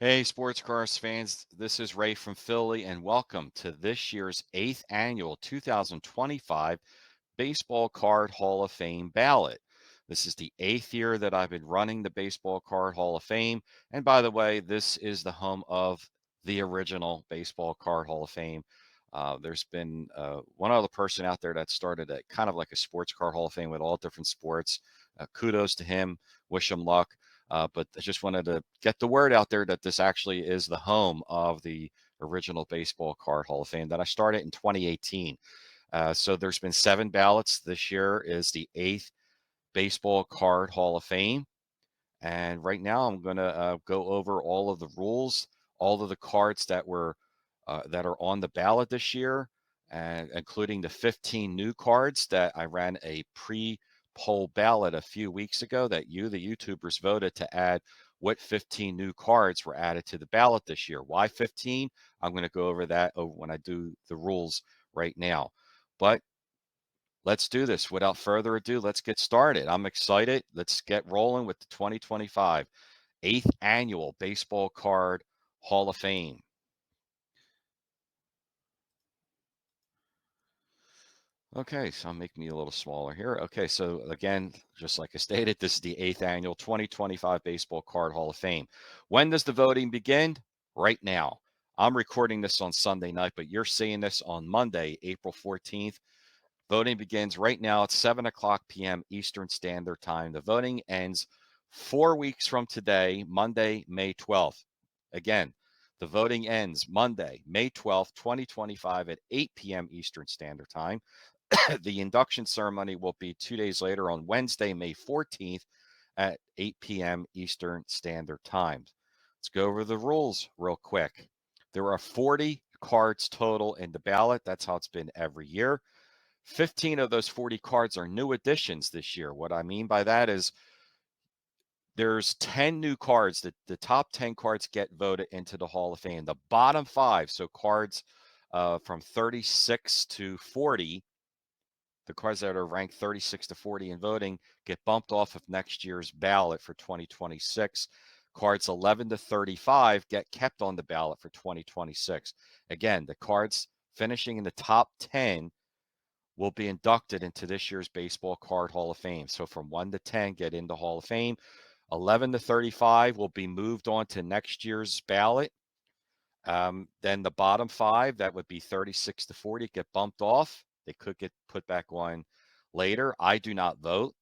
Hey, sports cars fans, this is Ray from Philly, and welcome to this year's 8th annual 2025 Baseball Card Hall of Fame ballot. This is the 8th year that I've been running the Baseball Card Hall of Fame. And by the way, this is the home of the original Baseball Card Hall of Fame. There's been one other person out there that started a kind of like a sports card Hall of Fame with all different sports. Kudos to him. Wish him luck. But I just wanted to get the word out there that this actually is the home of the original Baseball Card Hall of Fame that I started in 2018. So there's been 7 ballots. This year is the 8th Baseball Card Hall of Fame. And right now I'm going to go over all of the rules, all of the cards that are on the ballot this year, and including the 15 new cards that I ran a pre-poll ballot a few weeks ago that the YouTubers, voted to add what 15 new cards were added to the ballot this year. Why 15? I'm going to go over that when I do the rules right now. But let's do this. Without further ado, let's get started. I'm excited. Let's get rolling with the 2025 8th Annual Baseball Card Hall of Fame. Okay, so I'll make me a little smaller here. Okay, so again, just like I stated, this is the 8th Annual 2025 Baseball Card Hall of Fame. When does the voting begin? Right now. I'm recording this on Sunday night, but you're seeing this on Monday, April 14th. Voting begins right now at 7 o'clock p.m. Eastern Standard Time. The voting ends 4 weeks from today, Monday, May 12th. Again, the voting ends Monday, May 12th, 2025 at 8 p.m. Eastern Standard Time. The induction ceremony will be 2 days later on Wednesday, May 14th at 8 p.m. Eastern Standard Time. Let's go over the rules real quick. There are 40 cards total in the ballot. That's how it's been every year. 15 of those 40 cards are new additions this year. What I mean by that is there's 10 new cards. The top 10 cards get voted into the Hall of Fame. The bottom 5, so cards from 36 to 40, the cards that are ranked 36 to 40 in voting get bumped off of next year's ballot for 2026. Cards 11 to 35 get kept on the ballot for 2026. Again, the cards finishing in the top 10 will be inducted into this year's Baseball Card Hall of Fame. So from 1 to 10 get into Hall of Fame. 11 to 35 will be moved on to next year's ballot. Then the bottom 5, that would be 36 to 40, get bumped off. They could get put back on later. I do not vote.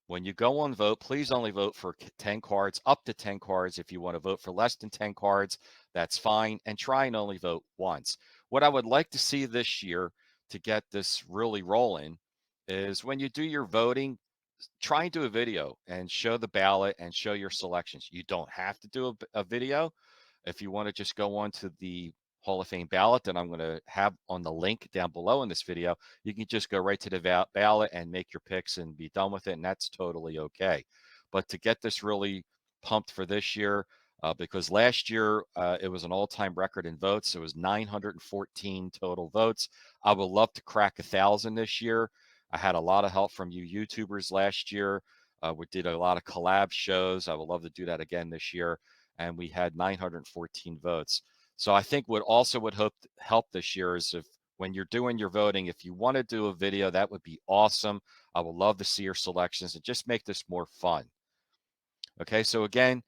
When you go on vote, please only vote for 10 cards, up to 10 cards. If you want to vote for less than 10 cards, that's fine. And try and only vote once. What I would like to see this year to get this really rolling is when you do your voting, try and do a video and show the ballot and show your selections. You don't have to do a video. If you want to just go on to the Hall of Fame ballot that I'm going to have on the link down below in this video, you can just go right to the ballot and make your picks and be done with it, and that's totally okay. But to get this really pumped for this year, because last year it was an all-time record in votes. It was 914 total votes. I would love to crack 1,000 this year. I had a lot of help from you YouTubers last year. We did a lot of collab shows. I would love to do that again this year. And we had 914 votes. So I think what also would help this year is if when you're doing your voting, if you want to do a video, that would be awesome. I would love to see your selections and just make this more fun. Okay, so again,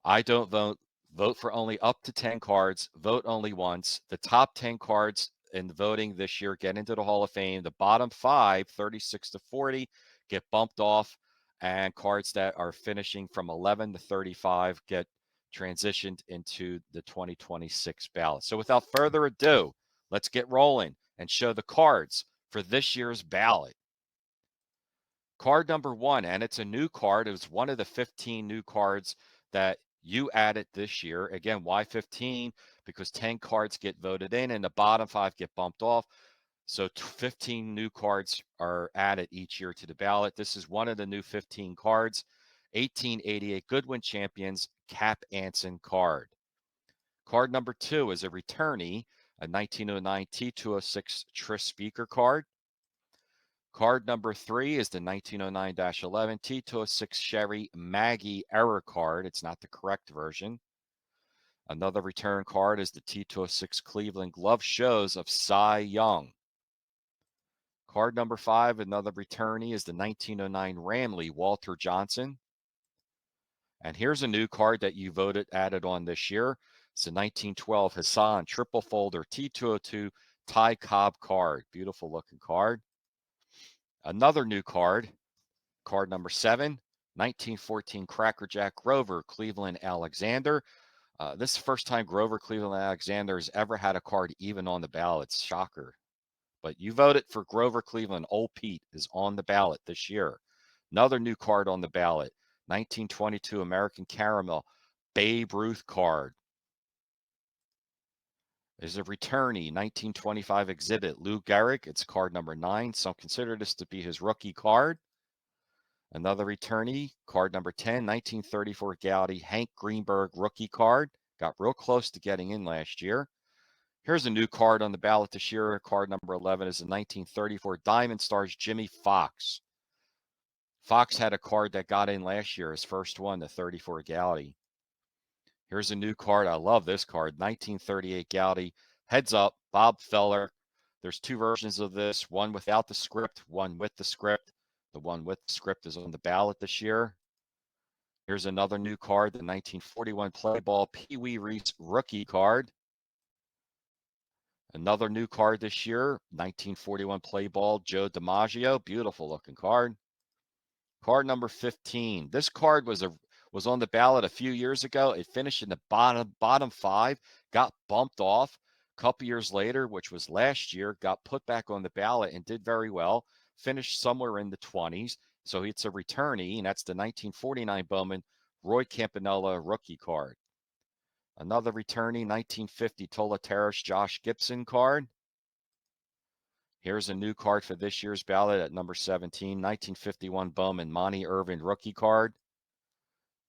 I don't vote. Vote for only up to 10 cards. Vote only once. The top 10 cards in the voting this year get into the Hall of Fame. The bottom 5, 36 to 40, get bumped off. And cards that are finishing from 11 to 35 get transitioned into the 2026 ballot. So without further ado, let's get rolling and show the cards for this year's ballot. Card number 1, and it's a new card. It was one of the 15 new cards that you added this year. Again, why 15? Because 10 cards get voted in and the bottom 5 get bumped off. So 15 new cards are added each year to the ballot. This is one of the new 15 cards. 1888 Goodwin Champions Cap Anson card. Card number 2 is a returnee, a 1909 T206 Tris Speaker card. Card number 3 is the 1909-11 T206 Sherry Maggie error card. It's not the correct version. Another return card is the T206 Cleveland Glove Shows of Cy Young. Card number 5, another returnee, is the 1909 Ramley Walter Johnson. And here's a new card that you voted added on this year. It's the 1912 Hassan Triple Folder T202 Ty Cobb card. Beautiful looking card. Another new card, card number 7, 1914 Crackerjack Grover Cleveland Alexander. This is the first time Grover Cleveland Alexander has ever had a card even on the ballot. Shocker. But you voted for Grover Cleveland. Old Pete is on the ballot this year. Another new card on the ballot, 1922 American Caramel Babe Ruth card. There's a returnee, 1925 exhibit, Lou Gehrig. It's card number 9. Some consider this to be his rookie card. Another returnee, card number 10, 1934 Gaudy Hank Greenberg rookie card. Got real close to getting in last year. Here's a new card on the ballot this year. Card number 11 is the 1934 Diamond Stars Jimmy Fox. Fox had a card that got in last year, his first one, the 34 Gaudy. Here's a new card. I love this card, 1938 Gaudy Heads Up Bob Feller. There's 2 versions of this, one without the script, one with the script. The one with the script is on the ballot this year. Here's another new card, the 1941 Play Ball Pee Wee Reese rookie card. Another new card this year, 1941 Play Ball Joe DiMaggio. Beautiful looking card. Card number 15. This card was on the ballot a few years ago. It finished in the bottom 5, got bumped off. A couple years later, which was last year, got put back on the ballot and did very well. Finished somewhere in the 20s. So it's a returnee, and that's the 1949 Bowman Roy Campanella rookie card. Another returnee, 1950 Tola Terrace Josh Gibson card. Here's a new card for this year's ballot at number 17, 1951 Bowman Monty Irvin rookie card.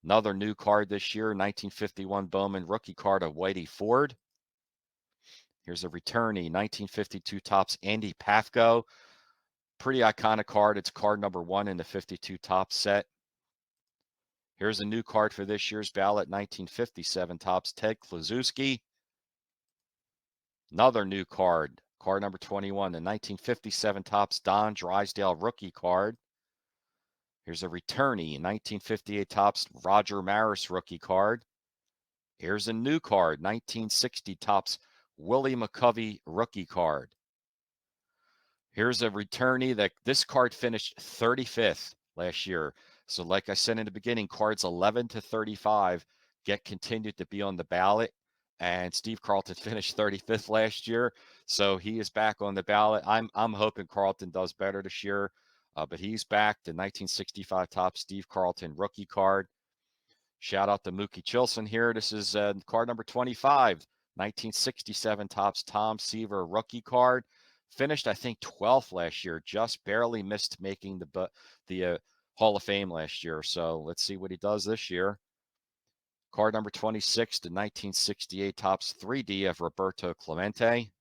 Another new card this year, 1951 Bowman rookie card of Whitey Ford. Here's a returnee, 1952 Topps Andy Pafko. Pretty iconic card. It's card number 1 in the 52 Topps set. Here's a new card for this year's ballot, 1957 Topps Ted Kluszewski. Another new card, card number 21, the 1957 Topps Don Drysdale rookie card. Here's a returnee, 1958 Topps Roger Maris rookie card. Here's a new card, 1960 Topps Willie McCovey rookie card. Here's a returnee that this card finished 35th last year. So like I said in the beginning, cards 11 to 35 continued to be on the ballot. And Steve Carlton finished 35th last year. So he is back on the ballot. I'm hoping Carlton does better this year. But he's back. The 1965 Topps Steve Carlton rookie card. Shout out to Mookie Chilson here. This is card number 25, 1967 Topps Tom Seaver rookie card. Finished, I think, 12th last year. Just barely missed making the Hall of Fame last year. So let's see what he does this year. Card number 26, the 1968 Topps 3D of Roberto Clemente.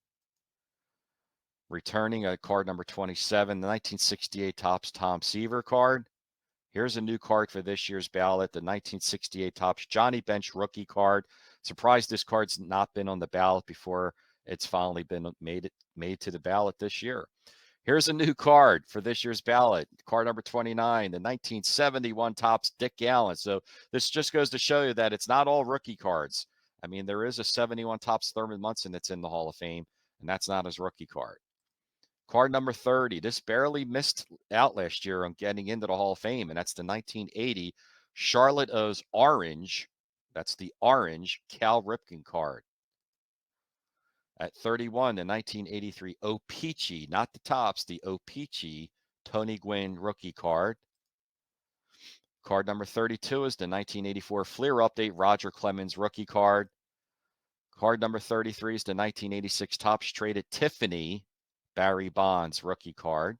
Returning a card number 27, the 1968 Topps Tom Seaver card. Here's a new card for this year's ballot, the 1968 Topps Johnny Bench rookie card. Surprised this card's not been on the ballot before it's finally been made to the ballot this year. Here's a new card for this year's ballot, card number 29, the 1971 Topps Dick Allen. So this just goes to show you that it's not all rookie cards. I mean, there is a 71 Topps Thurman Munson that's in the Hall of Fame, and that's not his rookie card. Card number 30. This barely missed out last year on getting into the Hall of Fame, and that's the 1980 Charlotte O's Orange. That's the orange Cal Ripken card. At 31, the 1983 O-Pee-Chee, not the Topps, the O-Pee-Chee Tony Gwynn rookie card. Card number 32 is the 1984 Fleer Update Roger Clemens rookie card. Card number 33 is the 1986 Topps Traded Tiffany Barry Bonds rookie card.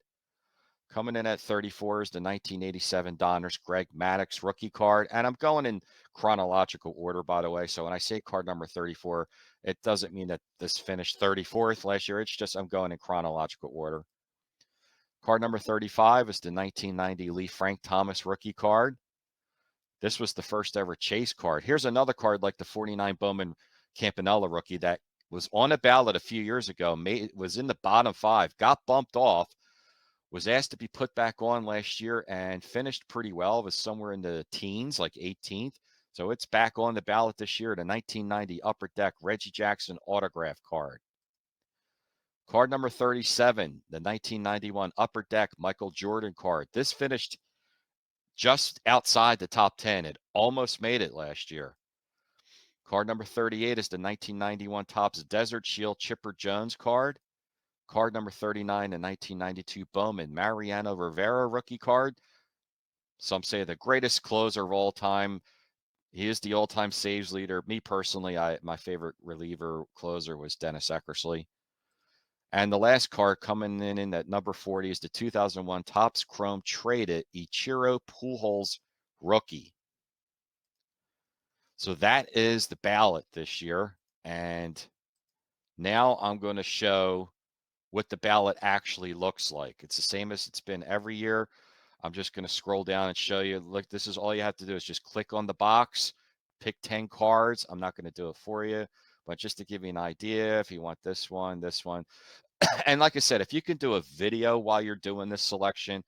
Coming in at 34 is the 1987 Donruss Greg Maddux rookie card. And I'm going in chronological order, by the way. So when I say card number 34, it doesn't mean that this finished 34th last year. It's just I'm going in chronological order. Card number 35 is the 1990 Lee Frank Thomas rookie card. This was the first ever chase card. Here's another card like the 49 Bowman Campanella rookie that was on a ballot a few years ago, was in the bottom 5, got bumped off, was asked to be put back on last year and finished pretty well. It was somewhere in the teens, like 18th. So it's back on the ballot this year, the 1990 Upper Deck Reggie Jackson autograph card. Card number 37, the 1991 Upper Deck Michael Jordan card. This finished just outside the top 10. It almost made it last year. Card number 38 is the 1991 Topps Desert Shield Chipper Jones card. Card number 39, the 1992 Bowman Mariano Rivera rookie card. Some say the greatest closer of all time. He is the all-time saves leader. Me personally, my favorite reliever closer was Dennis Eckersley. And the last card coming in at number 40 is the 2001 Topps Chrome Traded Ichiro Pujols rookie. So that is the ballot this year. And now I'm going to show what the ballot actually looks like. It's the same as it's been every year. I'm just going to scroll down and show you. Look, this is all you have to do is just click on the box, pick 10 cards. I'm not going to do it for you, but just to give you an idea, if you want this one. And like I said, if you can do a video while you're doing this selection,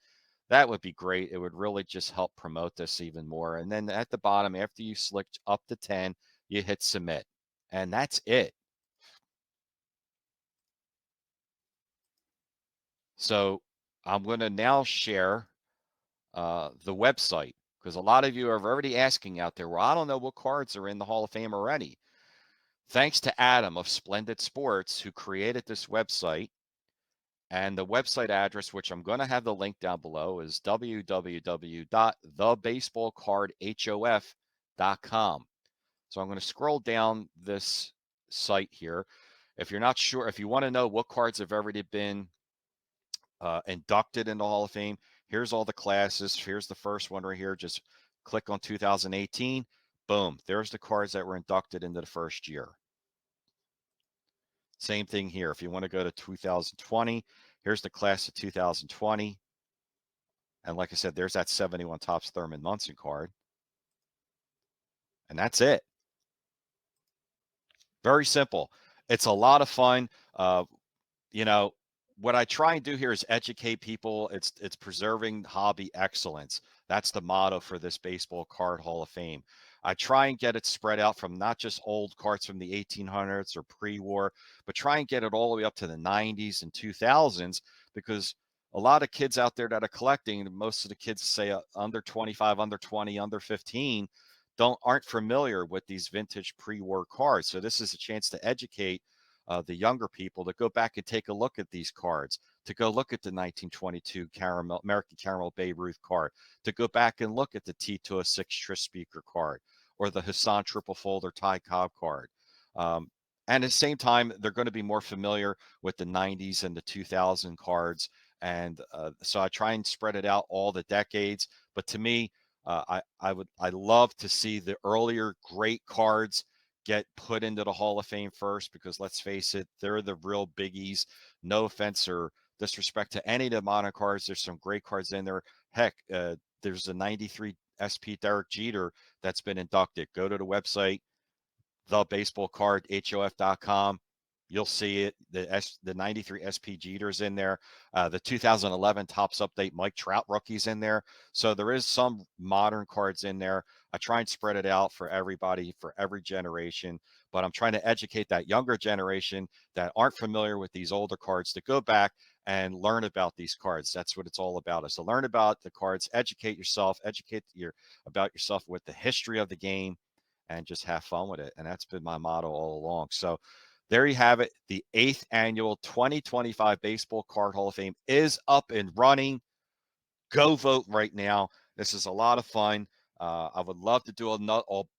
that would be great. It would really just help promote this even more. And then at the bottom, after you select up to 10, you hit submit. And that's it. So I'm going to now share the website, because a lot of you are already asking out there, well, I don't know what cards are in the Hall of Fame already. Thanks to Adam of Splendid Sports, who created this website. And the website address, which I'm going to have the link down below, is www.thebaseballcardhof.com. So I'm going to scroll down this site here. If you're not sure, if you want to know what cards have already been inducted in the Hall of Fame, here's all the classes. Here's the first one right here. Just click on 2018. Boom. There's the cards that were inducted into the first year. Same thing here. If you want to go to 2020, here's the class of 2020. And like I said, there's that 71 Topps Thurman Munson card. And that's it. Very simple. It's a lot of fun. You know, what I try and do here is educate people. It's preserving hobby excellence. That's the motto for this Baseball Card Hall of Fame. I try and get it spread out from not just old cards from the 1800s or pre-war, but try and get it all the way up to the 90s and 2000s, because a lot of kids out there that are collecting, most of the kids say under 25, under 20, under 15, aren't familiar with these vintage pre-war cards. So this is a chance to educate the younger people to go back and take a look at these cards, to go look at the 1922 American Caramel Babe Ruth card, to go back and look at the T206 Tris Speaker card, or the Hassan Triple Folder Ty Cobb card. And at the same time, they're going to be more familiar with the 90s and the 2000 cards. And so I try and spread it out all the decades. But to me, I love to see the earlier great cards get put into the Hall of Fame first, because let's face it, they're the real biggies. No offense or disrespect to any of the modern cards. There's some great cards in there. Heck, there's a 93 SP Derek Jeter that's been inducted. Go to the website, thebaseballcardhof.com. You'll see it. The 93 SP Jeter's in there. The 2011 Topps Update Mike Trout rookie's in there. So there is some modern cards in there. I try and spread it out for everybody, for every generation. But I'm trying to educate that younger generation that aren't familiar with these older cards to go back and learn about these cards. That's what it's all about, is to learn about the cards, educate yourself, about yourself with the history of the game, and just have fun with it. And that's been my motto all along. So there you have it. The 8th annual 2025 Baseball Card Hall of Fame is up and running. Go vote right now. This is a lot of fun. I would love to do a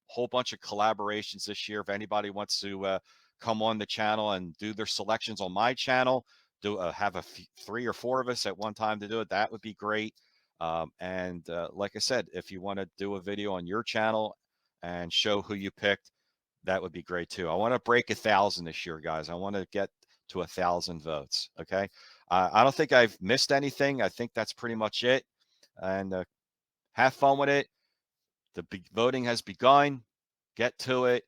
whole bunch of collaborations this year. If anybody wants to come on the channel and do their selections on my channel, have 3 or 4 of us at one time to do it, that would be great. And like I said, if you want to do a video on your channel and show who you picked, that would be great too. I want to break 1,000 this year, guys. I want to get to 1,000 votes. Okay. I don't think I've missed anything. I think that's pretty much it. And have fun with it. The voting has begun. Get to it.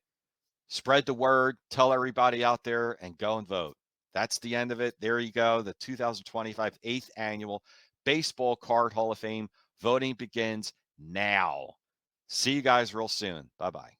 Spread the word, tell everybody out there, and go and vote. That's the end of it. There you go. The 2025 8th Annual Baseball Card Hall of Fame voting begins now. See you guys real soon. Bye-bye.